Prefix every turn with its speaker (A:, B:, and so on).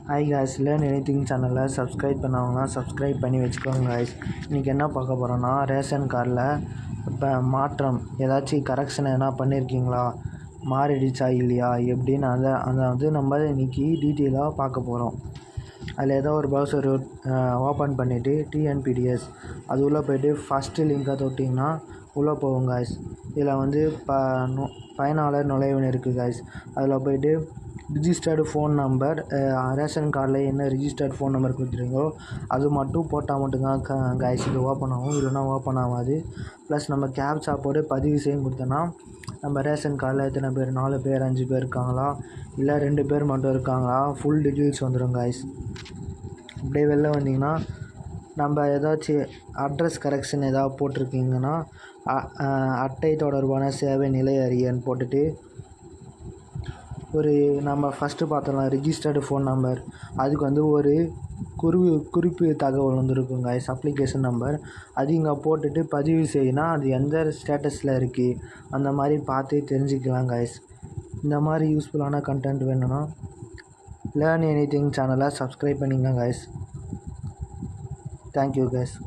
A: Hi guys, learn anything சேனலில் subscribe பண்ணவங்கன்னா subscribe பண்ணி வச்சுக்கோங்க காய்ஸ். இன்றைக்கி என்ன பார்க்க போகிறோன்னா, ரேஷன் கார்டில் இப்போ மாற்றம் ஏதாச்சும் கரெக்ஷன் எதனா பண்ணியிருக்கீங்களா, மாறிடுச்சா இல்லையா எப்படின்னு அதை வந்து நம்ம இன்றைக்கி டீட்டெயிலாக பார்க்க போகிறோம். அதில் ஏதோ ஒரு ப்ரௌசர் ஓப்பன் பண்ணிவிட்டு டிஎன்பிடிஎஸ் அது உள்ளே போய்ட்டு ஃபஸ்ட்டு லிங்கை தொட்டிங்கன்னா உள்ளே போகும் காய்ஸ். இதில் வந்து பயனாளர் நுழைவுன்னு இருக்குது காய்ஸ். அதில் போய்ட்டு ரிஜிஸ்டர்டு ஃபோன் நம்பர், ரேஷன் கார்டில் என்ன ரிஜிஸ்டர்ட் ஃபோன் நம்பர் கொடுத்துருக்கீங்களோ அது மட்டும் போட்டால் மட்டும்தான் காய்ஸ் இது ஓப்பன் ஆகும், இல்லைனா ஓப்பன் ஆகாது. ப்ளஸ் நம்ம கேப்சா போட்டு பதிவு செய்யும் கொடுத்தோன்னா நம்ம ரேஷன் கார்டில் எத்தனை பேர், 4 பேர் 5 பேர் இருக்காங்களா, இல்லை 2 பேர் மட்டும் இருக்காங்களா, ஃபுல் டீட்டெயில்ஸ் வந்துடும் காய்ஸ். அப்படியே வெளில வந்தீங்கன்னா நம்ம ஏதாச்சும் அட்ரஸ் கரெக்ஷன் ஏதாவது போட்டிருக்கீங்கன்னா அட்டை தொடர்பான சேவை நிலை அறியன்னு போட்டுட்டு ஒரு நம்ம ஃபஸ்ட்டு பார்த்தோம்னா ரிஜிஸ்டர்டு ஃபோன் நம்பர், அதுக்கு வந்து ஒரு குறிப்பு தகவல் வந்துருக்கும் காய்ஸ், அப்ளிகேஷன் நம்பர். அது இங்கே போட்டுட்டு பதிவு செய்யினா அது எந்த ஸ்டேட்டஸில் இருக்குது அந்த மாதிரி பார்த்து தெரிஞ்சுக்கலாம் காய்ஸ். இந்த மாதிரி யூஸ்ஃபுல்லான கண்டென்ட் வேணும்னா லேர்ன் எனிதிங் சேனலை சப்ஸ்கிரைப் பண்ணிங்க காய்ஸ். Thank you guys.